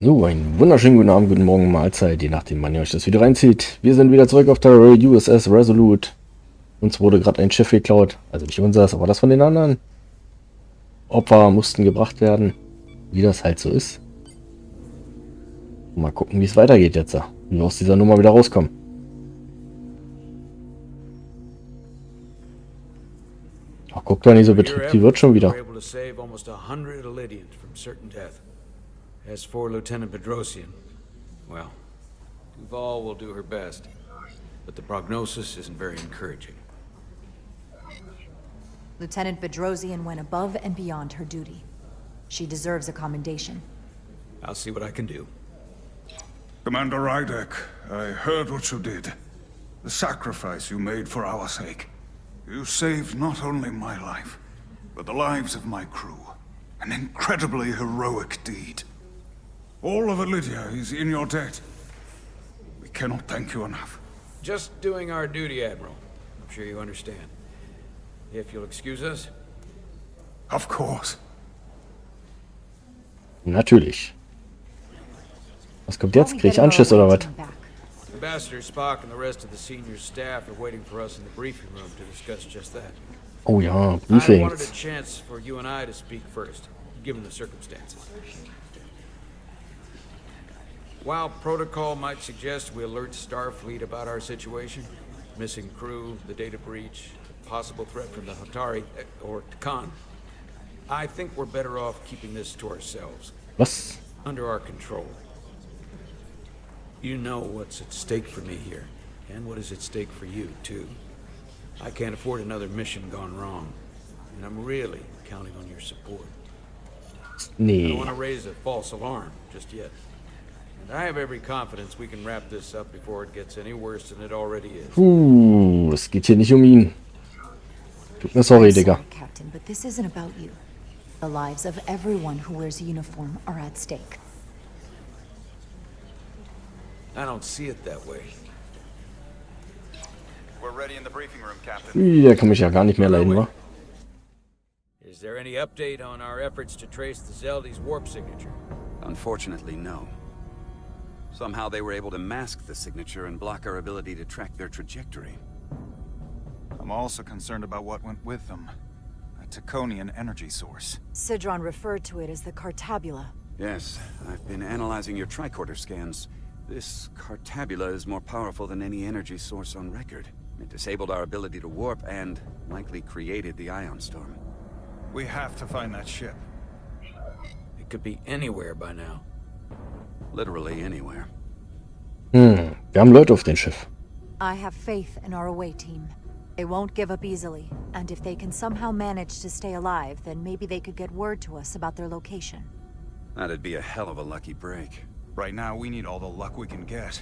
So, einen wunderschönen guten Abend, guten Morgen, Mahlzeit, je nachdem, wann ihr euch das Video reinzieht. Wir sind wieder zurück auf der USS Resolute. Uns wurde gerade ein Schiff geklaut, also nicht unseres, aber das von den anderen. Opfer mussten gebracht werden, wie das halt so ist. Und mal gucken, wie es weitergeht jetzt, wie wir aus dieser Nummer wieder rauskommen. Ach, guck da nicht so betrübt, die wird schon wieder. As for Lieutenant Bedrosian, well, Duval will do her best, but the prognosis isn't very encouraging. Lieutenant Bedrosian went above and beyond her duty. She deserves a commendation. I'll see what I can do. Commander Rydek, I heard what you did. The sacrifice you made for our sake. You saved not only my life, but the lives of my crew. An incredibly heroic deed. All of Lydia is in your debt. We cannot thank you enough. Just doing our duty, Admiral. I'm sure you understand. If you'll excuse us. Of course. Natürlich. Was kommt jetzt? Krieg ich Anschiss oder was? Ambassador Spock and the rest of the senior staff are waiting for us in the briefing room to discuss just that. Oh ja, I Briefings. wanted a chance for you and I to speak first, given the circumstances. While protocol might suggest we alert Starfleet about our situation, missing crew, the data breach, possible threat from the Hatari, or Khan, I think we're better off keeping this to ourselves. Was? Under our control. You know what's at stake for me here, and what is at stake for you, too. I can't afford another mission gone wrong, and I'm really counting on your support. I don't want to raise a false alarm just yet. I have every confidence we can wrap this up before it gets any worse than it already is. Es geht hier nicht um ihn. Tut mir sorry, Digga. Captain, but this isn't about you. The lives of everyone who wears a uniform are at stake. I don't see it that way. We're ready in the briefing room, Captain. Der kann mich ja gar nicht mehr leiden, wa? Is there any update on our efforts to trace the Zeldy's warp signature? Unfortunately, no. Somehow they were able to mask the signature and block our ability to track their trajectory. I'm also concerned about what went with them. A Taconian energy source. Sidron referred to it as the Cartabula. Yes, I've been analyzing your tricorder scans. This Cartabula is more powerful than any energy source on record. It disabled our ability to warp and likely created the ion storm. We have to find that ship. It could be anywhere by now. Literally anywhere. Wir haben Leute auf dem Schiff. I have faith in our away team. They won't give up easily, and if they can somehow manage to stay alive, then maybe they could get word to us about their location. That'd be a hell of a lucky break. Right now, we need all the luck we can get.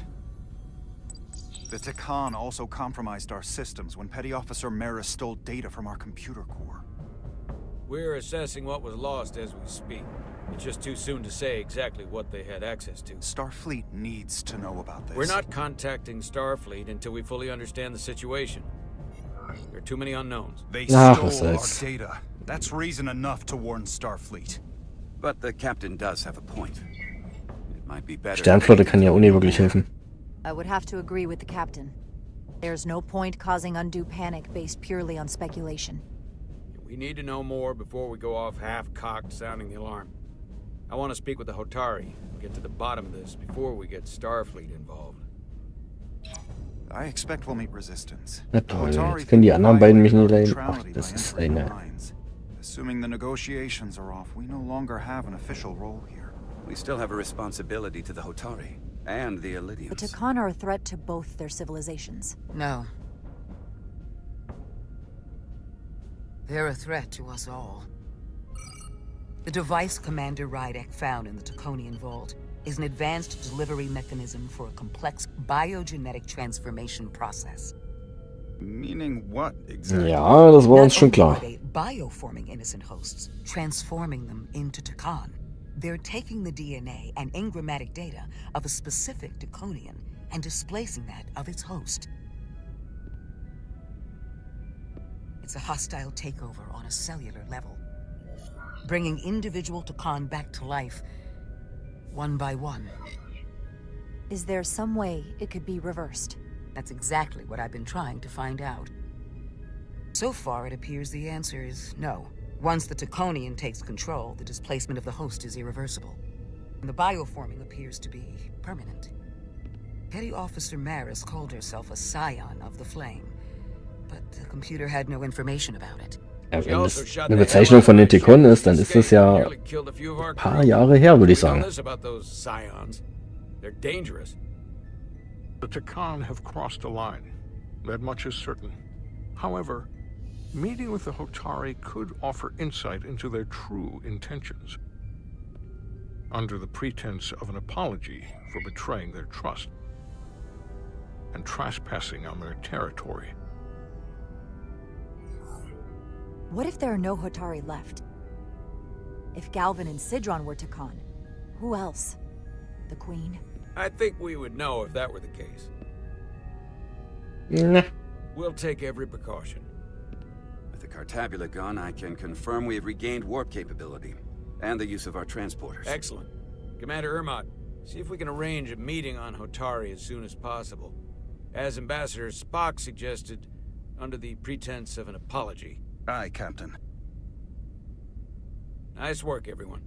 The Takan also compromised our systems when Petty Officer Maris stole data from our computer core. We're assessing what was lost as we speak. It's just too soon to say exactly what they had access to. Starfleet needs to know about this. We're not contacting Starfleet until we fully understand the situation. There are too many unknowns. They was stole our das? data. That's reason enough to warn Starfleet. But the captain does have a point. It might be better. Sternenflotte kann ja ohne wirklich helfen. I would have to agree with the captain. There's no point causing undue panic based purely on speculation. We need to know more before we go off half-cocked sounding the alarm. I want to speak with the Hotari and get to the bottom of this before we get Starfleet involved. I expect we'll meet resistance. Na toll, jetzt können die anderen beiden mich nicht leiden. Ach, das ist eine... Assuming the negotiations are off, we no longer have an official role here. We still have a responsibility to the Hotari and the Elydians. The Takan are a threat to both their civilizations. No. They're a threat to us all. The device Commander Rydek found in the Taconian Vault is an advanced delivery mechanism for a complex biogenetic transformation process. Meaning what exactly? Ja, das war uns schon klar. Not only are they bioforming innocent hosts, transforming them into Takan, they're taking the DNA and engrammatic data of a specific Taconian and displacing that of its host. It's a hostile takeover on a cellular level. Bringing individual Takan back to life one by one. Is there some way it could be reversed? That's exactly what I've been trying to find out. So far, it appears the answer is no. Once the Taconian takes control, the displacement of the host is irreversible. And the bioforming appears to be permanent. Petty Officer Maris called herself a scion of the flame, but the computer had no information about it. Ja, wenn das eine Bezeichnung von den Tekonen ist, dann ist das ja ein paar Jahre her, würde ich sagen. They're dangerous. The Takan have crossed a line. That much is certain. However, meeting with the Hotari could offer insight into their true intentions. Under the pretense of an apology for betraying their trust and trespassing on their territory. What if there are no Hotari left? If Galvin and Sidron were Takan, who else? The Queen? I think we would know if that were the case. Nah. We'll take every precaution. With the Cartabula gone, I can confirm we have regained warp capability and the use of our transporters. Excellent. Commander Ermot, see if we can arrange a meeting on Hotari as soon as possible. As Ambassador Spock suggested, under the pretense of an apology. Aye, Captain. Nice work, everyone.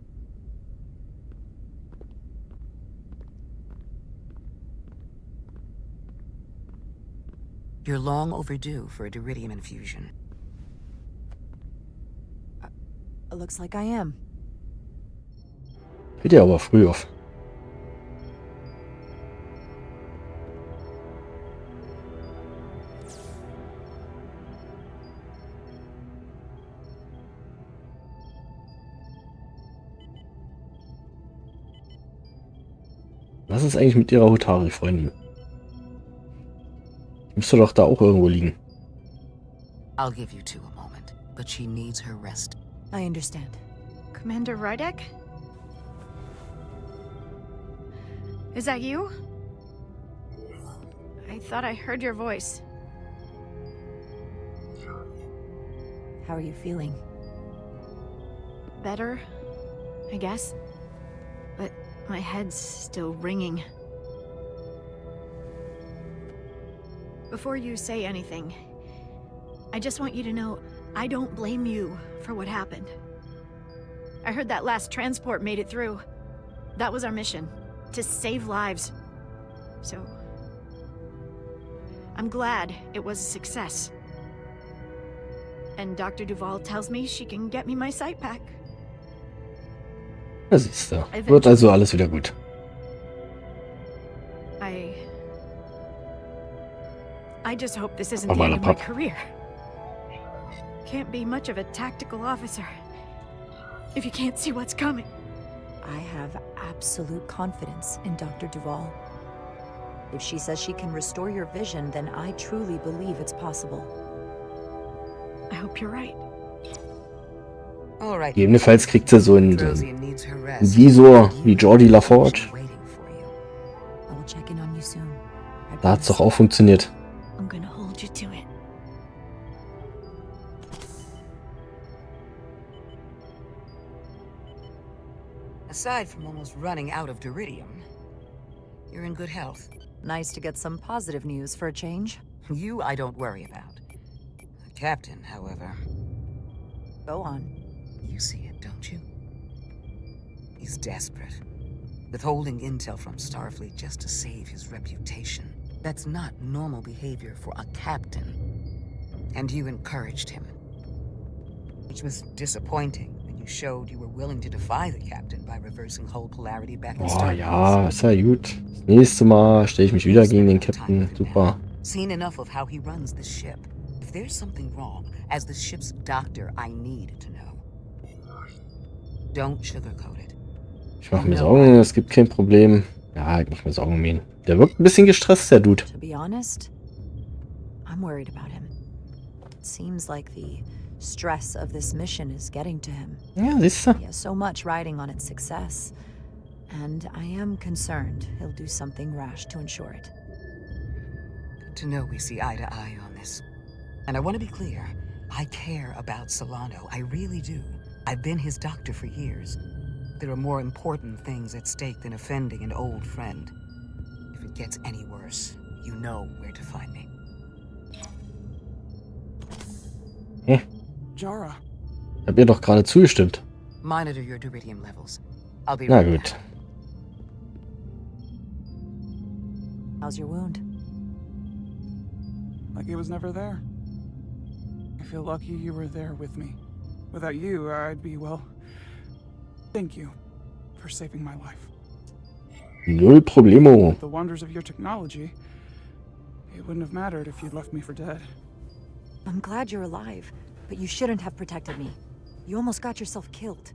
You're long overdue for a diridium infusion. Looks like I am. Geht ja aber früh auf. Was ist eigentlich mit ihrer Hotari-Freundin? Müsste doch da auch irgendwo liegen. I'll give you two a moment, but she needs her rest. I understand. Commander Rydek? Is that you? I thought I heard your voice. How are you feeling? Better, I guess. But my head's still ringing. Before you say anything, I just want you to know I don't blame you for what happened. I heard that last transport made it through. That was our mission, to save lives. So, I'm glad it was a success. And Dr. Duval tells me she can get me my sight back. Das ist da. Wird also alles wieder gut. I just hope this isn't the end of my career. Can't be much of a tactical officer if you can't see what's coming. I have absolute confidence in Dr. Duval. If she says she can restore your vision, then I truly believe it's possible. I hope you're right. All right. Gegebenenfalls kriegt sie so einen Drosian needs her rest. Visor wie Geordi LaForge. Waiting for you. I will check in on you soon. Da hat's doch auch funktioniert. I'm gonna hold you to it. Aside from almost running out of diridium, you're in good health. Nice to get some positive news for a change. You I don't worry about. The captain, however. Go on. You see it, don't you? He's desperate. Withholding intel from Starfleet just to save his reputation. That's not normal behavior for a captain. And you encouraged him. Which was disappointing when you showed you were willing to defy the captain by reversing whole polarity back in Oh ja, ist ja gut. Das nächste Mal stelle ich mich wieder gegen den Captain. Super. Seen enough of how he runs the ship. If there's something wrong, as the ship's doctor, I need to know. Don't sugarcoat it. Ich mache mir Sorgen, es gibt kein Problem. Ja, ich mache mir Sorgen um ihn. Der wirkt ein bisschen gestresst, der Dude. To be honest, I'm worried about him. It seems like the stress of this mission is getting to him. Ja, siehst du? He has so much riding on its success. And I am concerned he'll do something rash to ensure it. Good to know we see eye to eye on this. And I want to be clear. I care about Solano. I really do. I've been his doctor for years. There are more important things at stake than offending an old friend. If it gets any worse, you know where to find me. Jara. Ich hab ihr doch gerade zugestimmt. Monitor your deuterium levels. I'll be Na right gut. back. How's your wound? Like it was never there. I feel lucky you were there with me. Without you, I'd be, well... Thank you for saving my life. Null Problemo. The wonders of your technology. It wouldn't have mattered if you'd left me for dead. I'm glad you're alive, but you shouldn't have protected me. You almost got yourself killed.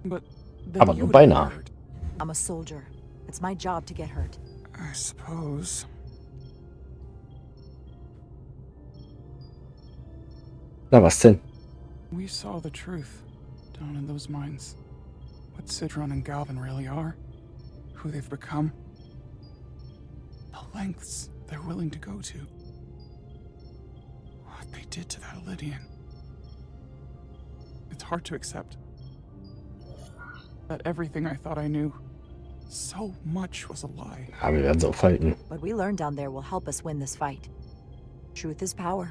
But then Aber you nur would have been beinahe. hurt. I'm a soldier. It's my job to get hurt. I suppose. Na, was denn? We saw the truth down in those mines. What Sidron and Galvin really are. Who they've become. The lengths they're willing to go to. What they did to that Lydian. It's hard to accept. That everything I thought I knew, so much was a lie. Ja, wir werden es aufhalten. What we learned down there will help us win this fight. Truth is power,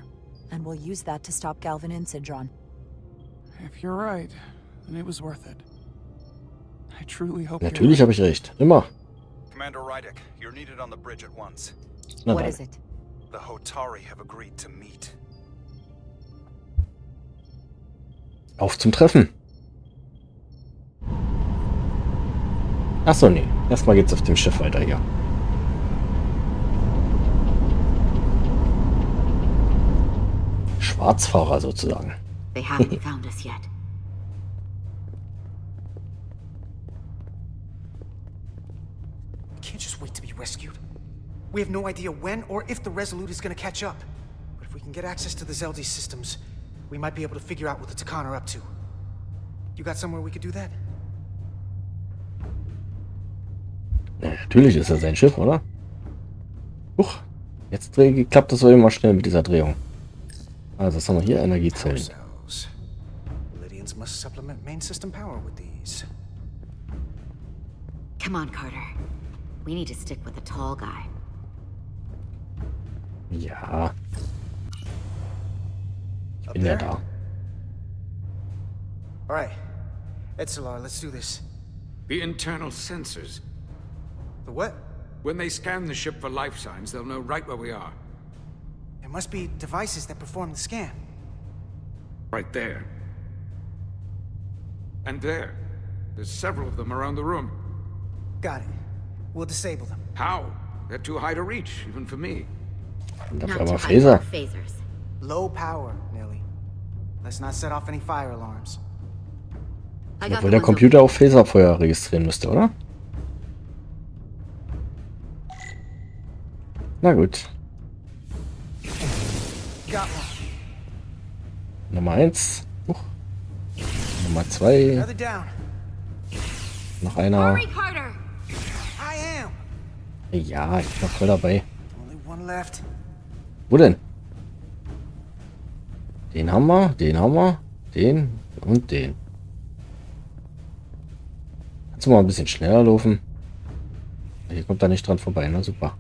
and we'll use that to stop Galvin and Sidron. If you're right, then it was worth it. I truly hope Natürlich habe ich recht. Immer. Commander Rydek, you're needed on the bridge at once. Na What dann. is it? The Hotari have agreed to meet. Auf zum Treffen. Achso, nee. Erstmal geht's auf dem Schiff weiter hier. Schwarzfahrer sozusagen. They haven't found us yet. Can't just wait to be rescued. We have no idea when or if the Resolute is gonna catch up. But if we can get access to the Zeldi systems, we might be able to figure out what the Takan are up to. You got somewhere we could do that? Ja, natürlich ist das sein Schiff, oder? Huch. Jetzt klappt das so immer schnell mit dieser Drehung. Also, was haben wir hier? Energiezellen. Cells. Lydians must supplement main system power with these. Come on, Carter. We need to stick with the tall guy. Ja, ich Up bin ja there? da. All right. Etzelar, let's do this. The internal sensors. The what? When they scan the ship for life signs, they'll know right where we are. There must be devices that perform the scan. Right there. And there. There's several of them around the room. Got it. We'll disable them. How? They're too high to reach, even for me. Und auf Not einmal too high Phaser. for phasers. Low power, Nelly. Let's not set off any fire alarms. I got Obwohl the der ones Computer auch Phaserfeuer registrieren müsste, oder? Na gut. Got one. Nummer 1. Nummer 2. Another down. Noch einer. Hurry, Carter! I am. Ja, ich bin noch voll dabei. Only one left. Wo denn? Den haben wir, den und den. Kannst du mal ein bisschen schneller laufen? Hier kommt er nicht dran vorbei, na super.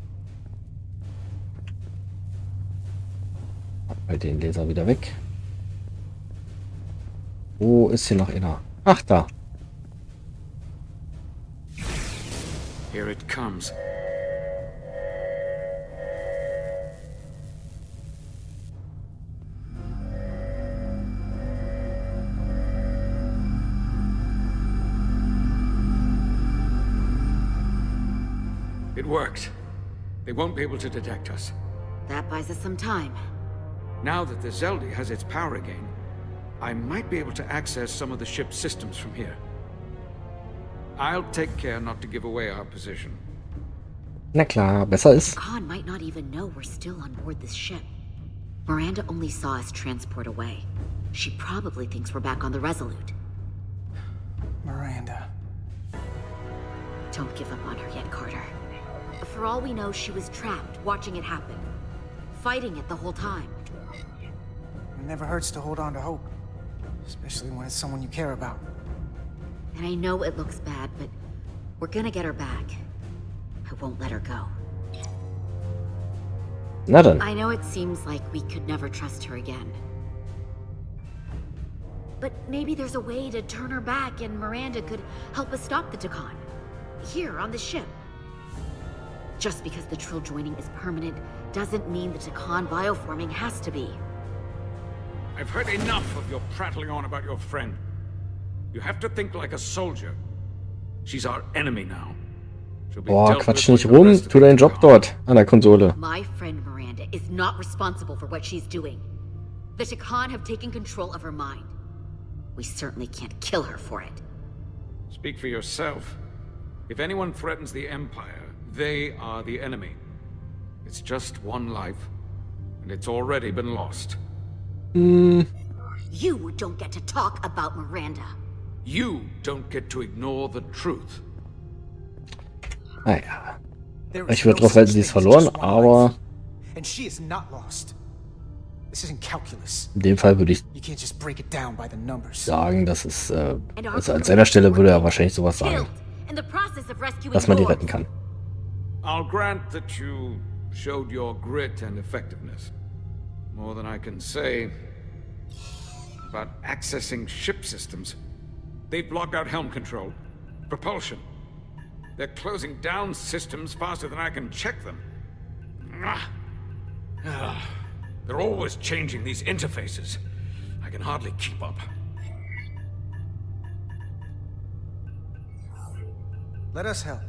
Bei den Laser wieder weg. Wo ist hier noch einer? Ach, da. Here it comes. It worked. They won't be able to detect us. That buys us some time. Now that the Zeldi has its power again, I might be able to access some of the ship's systems from here. I'll take care not to give away our position. Na klar, besser ist. Khan might not even know we're still on board this ship. Miranda only saw us transport away. She probably thinks we're back on the Resolute. Miranda. Don't give up on her yet, Carter. For all we know, she was trapped, watching it happen. Fighting it the whole time. It never hurts to hold on to hope. Especially when it's someone you care about. And I know it looks bad, but we're gonna get her back. I won't let her go. Na dann. I know it seems like we could never trust her again. But maybe there's a way to turn her back and Miranda could help us stop the Takan. Here, on the ship. Just because the Trill joining is permanent doesn't mean the Takan bioforming has to be. I've heard enough of your prattling on about your friend. You have to think like a soldier. She's our enemy now. Boah, quatsch nicht rum. Tu deinen Job dort an der Konsole. My friend Miranda is not responsible for what she's doing. The Takan have taken control of her mind. We certainly can't kill her for it. Speak for yourself. If anyone threatens the Empire, they are the enemy. It's just one life, and it's already been lost. You don't get to talk about Miranda. You don't get to ignore the truth. Naja. Ich würde drauf halten, sie ist verloren, aber And she is not lost. This isn't calculus. in dem Fall würde ich You can't just break it down by the numbers. sagen, dass es also an seiner Stelle würde er wahrscheinlich sowas sagen, dass man die retten kann. I'll grant that you showed your grit and effectiveness. More than I can say about accessing ship systems. They've blocked out helm control, propulsion. They're closing down systems faster than I can check them. They're always changing these interfaces. I can hardly keep up. Let us help.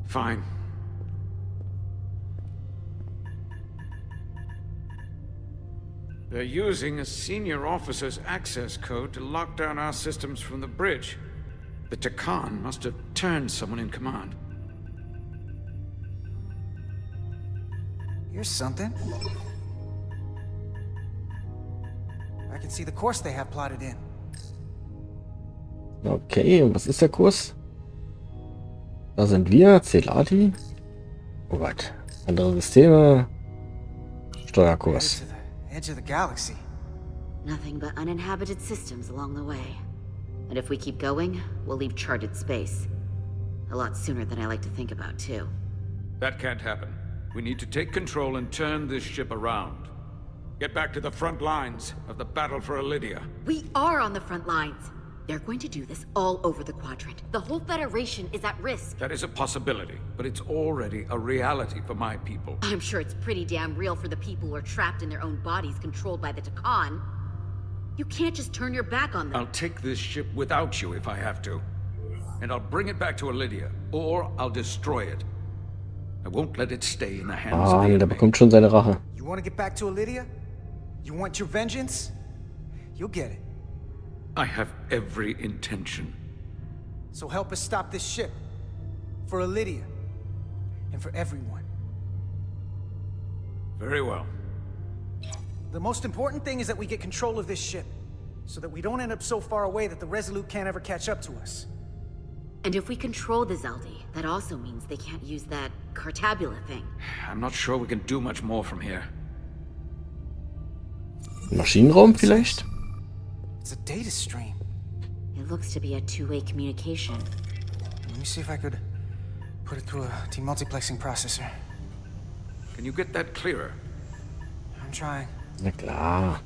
Fine. They're using a senior officer's access code to lock down our systems from the bridge. The Takan must have turned someone in command. Here's something. I can see the course they have plotted in. Okay, und was ist der Kurs? Da sind wir, Celati. Oh Gott, andere Systeme. Steuerkurs. Edge of the galaxy. Nothing but uninhabited systems along the way. And if we keep going, we'll leave charted space. A lot sooner than I like to think about, too. That can't happen. We need to take control and turn this ship around. Get back to the front lines of the battle for Elydia. We are on the front lines. They're going to do this all over the quadrant. The whole Federation is at risk. That is a possibility, but it's already a reality for my people. I'm sure it's pretty damn real for the people who are trapped in their own bodies controlled by the Takan. You can't just turn your back on them. I'll take this ship without you if I have to. And I'll bring it back to Elydia, or I'll destroy it. I won't let it stay in the hands of the Der enemy. bekommt schon seine Rache. You want to get back to Elydia? You want your vengeance? You'll get it. I have every intention. So help us stop this ship. For Elydia. And for everyone. Very well. The most important thing is that we get control of this ship. So that we don't end up so far away that the Resolute can't ever catch up to us. And if we control the Zeldi, that also means they can't use that Cartabula thing. I'm not sure we can do much more from here. Maschinenraum vielleicht? It's a data stream. It looks to be a two-way communication. Let me see if I could put it through a demultiplexing processor. Can you get that clearer? I'm trying. Na klar.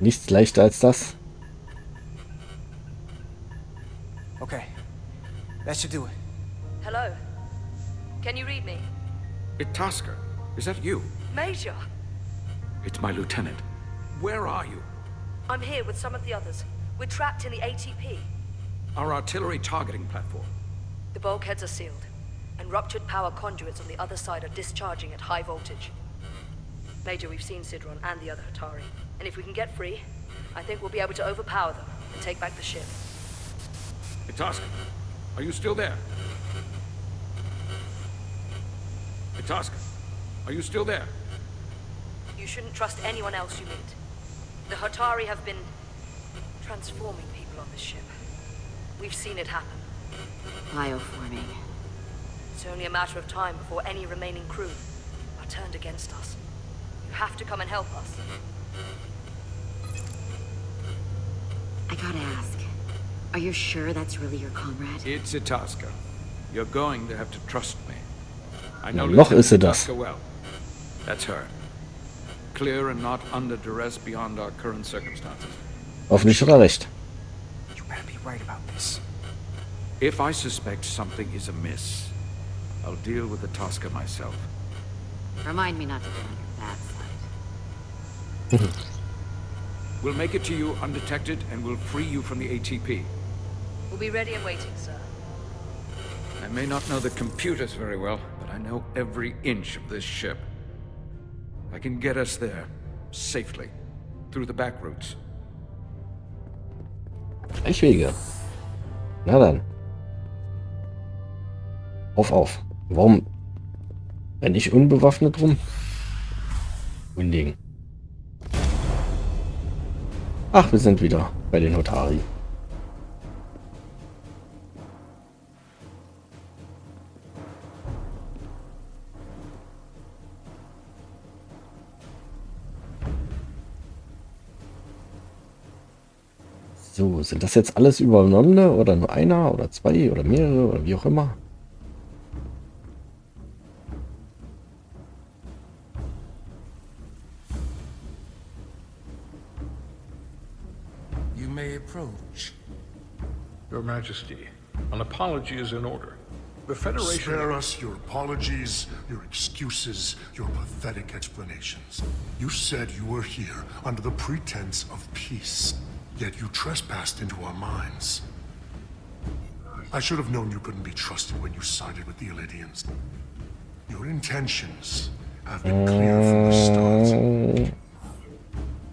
Nichts leichter als das. Okay. That should do it. Hello? Can you read me? Itaska, is that you? Major! It's my lieutenant. Where are you? I'm here with some of the others. We're trapped in the ATP. Our artillery targeting platform. The bulkheads are sealed, and ruptured power conduits on the other side are discharging at high voltage. Major, we've seen Sidron and the other Hatari, and if we can get free, I think we'll be able to overpower them and take back the ship. Itaska, are you still there? Itaska, are you still there? You shouldn't trust anyone else you meet. The Hatari have been transforming people on this ship. We've seen it happen. Bioforming. It's only a matter of time before any remaining crew are turned against us. You have to come and help us. I gotta ask, Are you sure that's really your comrade? It's Itasca. You're going to have to trust me. I know Noch ist sie Lieutenant das. Itasca well. That's her. Clear and not under duress beyond our current circumstances. Hoffentlich hat er recht. You better be right about this. If I suspect something is amiss, I'll deal with Itasca myself. Remind me not to get on your bad side. We'll make it to you undetected and we'll free you from the ATP. We'll be ready and waiting, sir. I may not know the computers very well, but I know every inch of this ship. I can get us there, safely, through the back routes. Wege. Na dann. Auf. Warum renne ich unbewaffnet rum? Unding. Ach, wir sind wieder bei den Hotari. So, sind das jetzt alles übereinander oder nur einer oder zwei oder mehrere oder wie auch immer? You may approach. Your Majesty, an apology is in order. The Federation... Spare us your apologies, your excuses, your pathetic explanations. You said you were here under the pretense of peace, yet you trespassed into our minds. I should have known you couldn't be trusted when you sided with the Illidians. Your intentions have been clear from the start.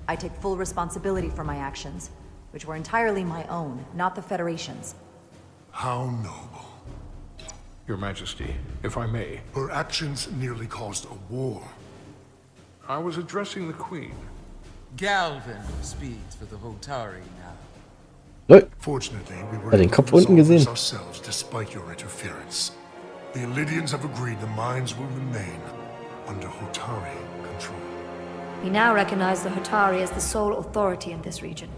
I take full responsibility for my actions, which were entirely my own, not the Federation's. How noble. Your Majesty, if I may. Her actions nearly caused a war. I was addressing the Queen. Galvin speaks for the Hotari now. Fortunately, we were den Kopf unten gesehen. ourselves despite your interference. The Illidians have agreed the mines will remain under Hotari control. We now recognize the Hotari as the sole authority in this region.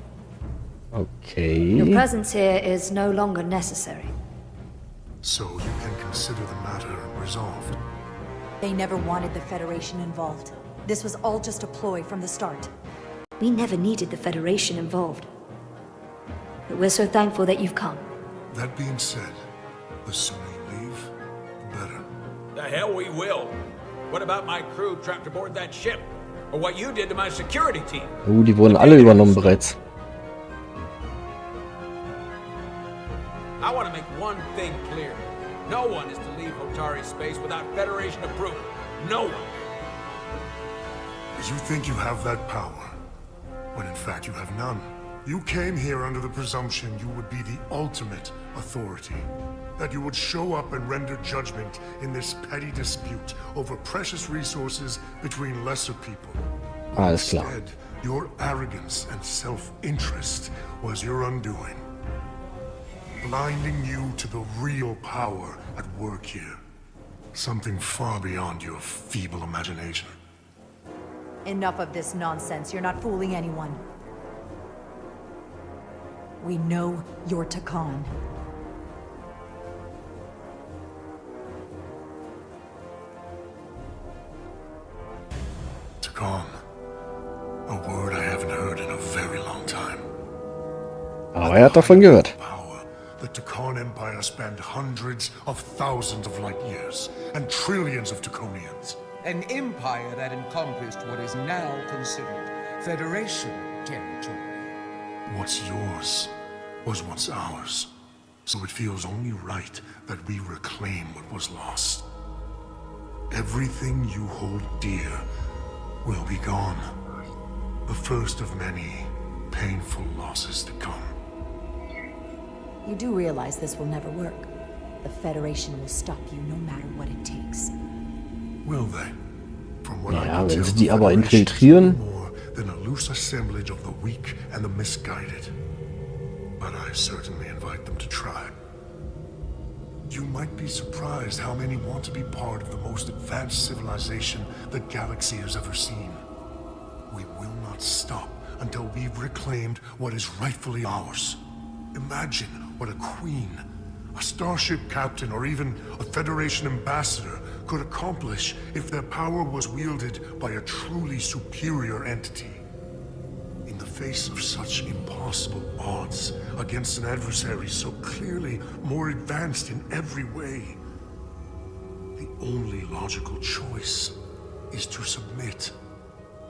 Okay. Your presence here is no longer necessary. So you can consider the matter resolved. They never wanted the Federation involved. This was all just a ploy from the start. We never needed the Federation involved. But we're so thankful that you've come. That being said, the sooner you leave, the better. The hell we will. What about my crew trapped aboard that ship? Or what you did to my security team? Die wurden alle übernommen bereits. I want to make one thing clear. No one is to leave Hotari space without Federation approval. No one. You think you have that power, when in fact you have none. You came here under the presumption you would be the ultimate authority. That you would show up and render judgment in this petty dispute over precious resources between lesser people. Alles klar. Instead, your arrogance and self-interest was your undoing. Blinding you to the real power at work here. Something far beyond your feeble imagination. Enough of this nonsense. You're not fooling anyone. We know you're Takan. Takan. A word I haven't heard in a very long time. Aber hat davon gehört. The Takan Empire spanned hundreds of thousands of light years and trillions of Taconians. An empire that encompassed what is now considered Federation territory. What's yours was once ours, so it feels only right that we reclaim what was lost. Everything you hold dear will be gone. The first of many painful losses to come. You do realize this will never work. The Federation will stop you no matter what it takes. Will they? From what Ja, I can wenn tell, sie the die aber Federation is infiltrieren. no more than a loose assemblage of the weak and the misguided. But I certainly invite them to try. You might be surprised how many want to be part of the most advanced civilization the galaxy has ever seen. We will not stop until we've reclaimed what is rightfully ours. Imagine what a queen, a starship captain, or even a Federation ambassador could accomplish if their power was wielded by a truly superior entity. In the face of such impossible odds against an adversary so clearly more advanced in every way, the only logical choice is to submit.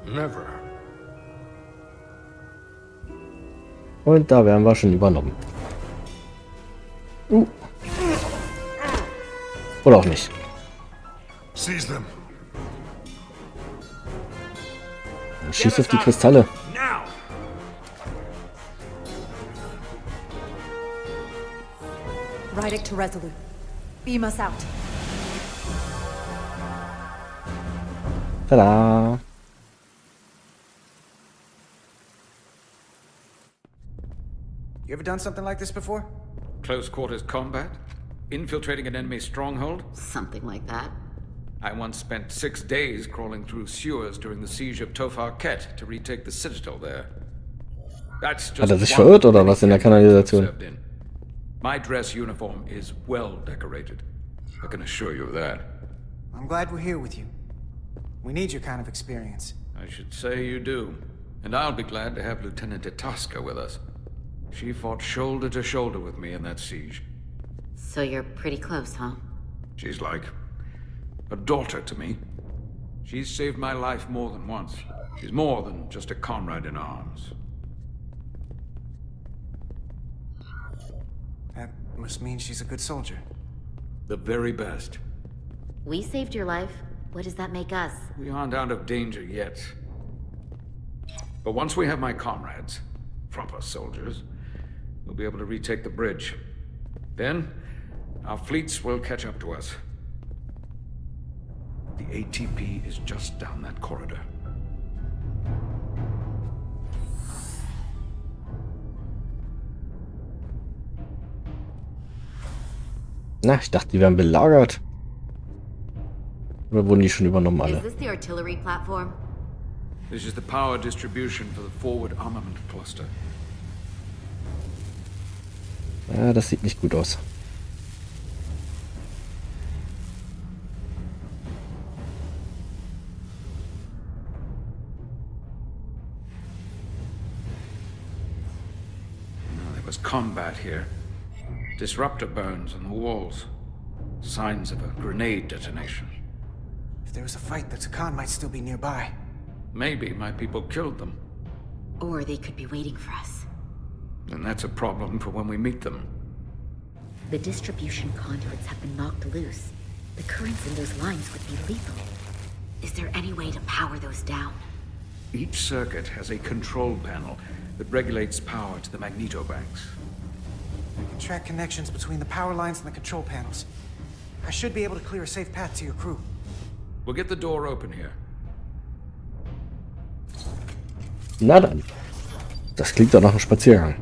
Never. Und da werden wir schon übernommen. Oder auch nicht. Seize them. Dann schießt auf die Kristalle. Rydick to Resolute. Beam us out. Tada! You ever done something like this before? Close quarters combat? Infiltrating an enemy stronghold? Something like that. I once spent 6 days crawling through sewers during the siege of Ket to retake the citadel there. That's just Hat sich verirrt oder was in der Kanalisation? My dress uniform is well decorated. I can assure you of that. I'm glad we're here with you. We need your kind of experience. I should say you do. And I'll be glad to have Lieutenant Itasca with us. She fought shoulder to shoulder with me in that siege. So you're pretty close, huh? She's like a daughter to me. She's saved my life more than once. She's more than just a comrade in arms. That must mean she's a good soldier. The very best. We saved your life. What does that make us? We aren't out of danger yet. But once we have my comrades, proper soldiers, we'll be able to retake the bridge. Then, our fleets will catch up to us. The ATP is just down that corridor. Na, ich dachte, die werden belagert. Oder wurden die schon übernommen alle? Is this the artillery platform? This is the power distribution for the forward armament cluster. Ja, das sieht nicht gut aus. There was combat here. Disruptor burns on the walls. Signs of a grenade detonation. If there was a fight, the Takan might still be nearby. Maybe my people killed them. Or they could be waiting for us. And that's a problem for when we meet them. The distribution conduits have been knocked loose. The currents in those lines would be lethal. Is there any way to power those down? Each circuit has a control panel that regulates power to the magnetobanks. I can track connections between the power lines and the control panels. I should be able to clear a safe path to your crew. We'll get the door open here. Na dann. Das klingt doch nach einem Spaziergang.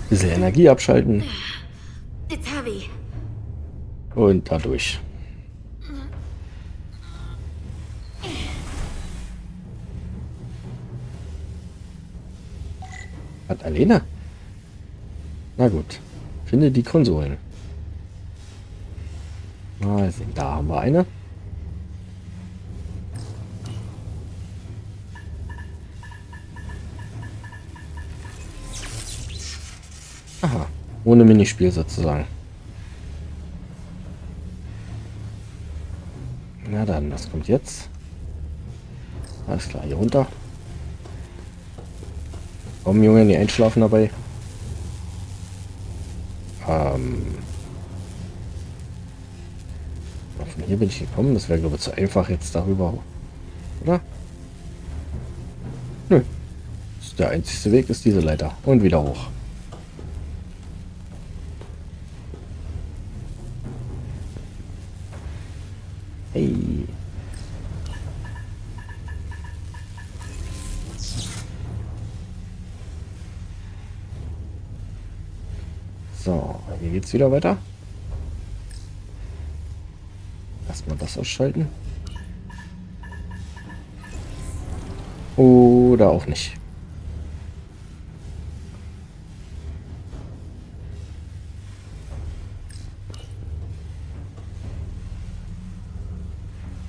Bisschen Energie abschalten. It's heavy. Und dadurch. Hat Alena? Na gut. Finde die Konsolen. Mal sehen, da haben wir eine. Aha, ohne Minispiel sozusagen. Na dann, was kommt jetzt? Alles klar, hier runter. Komm, Junge, nie einschlafen dabei. Von hier bin ich gekommen. Das wäre, glaube ich, zu einfach jetzt darüber. Oder? Nö. Der einzige Weg ist diese Leiter. Und wieder hoch. Hey. So, hier geht's wieder weiter. Erstmal das ausschalten. Oder auch nicht.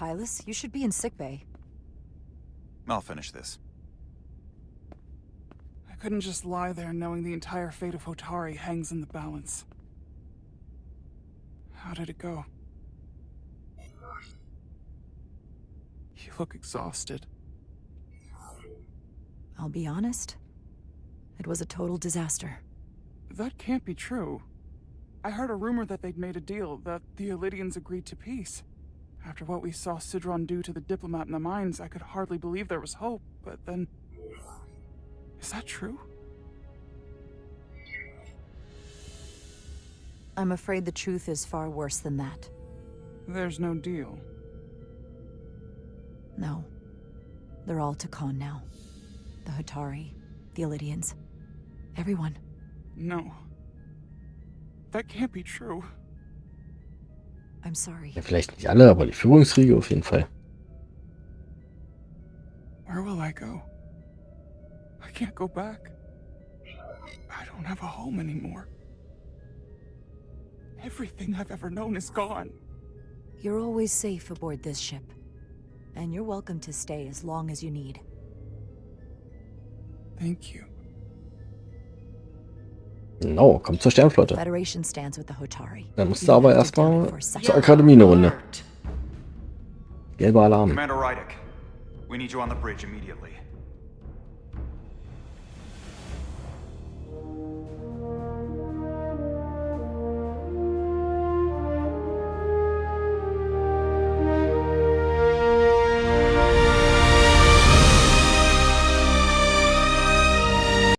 Hylas. You should be in sickbay. I'll finish this. I couldn't just lie there knowing the entire fate of Hotari hangs in the balance. How did it go? You look exhausted. I'll be honest. It was a total disaster. That can't be true. I heard a rumor that they'd made a deal, that the Elydians agreed to peace. After what we saw Sidron do to the diplomat in the mines, I could hardly believe there was hope, but then... Is that true? I'm afraid the truth is far worse than that. There's no deal. No. They're all Takan now. The Hotari, the Elydians, everyone. No. That can't be true. I'm sorry. Ja, vielleicht nicht alle, aber die Führungsriege auf jeden Fall. Where will I go? I can't go back. I don't have a home anymore. Everything I've ever known is gone. You're always safe aboard this ship. And you're welcome to stay as long as you need. Thank you. Genau, kommt zur Sternenflotte. Federation stands with the Hotari. Dann musst du aber erstmal zur Akademie eine Runde. Gelber Alarm. Commander Rydick, we need you on the bridge immediately.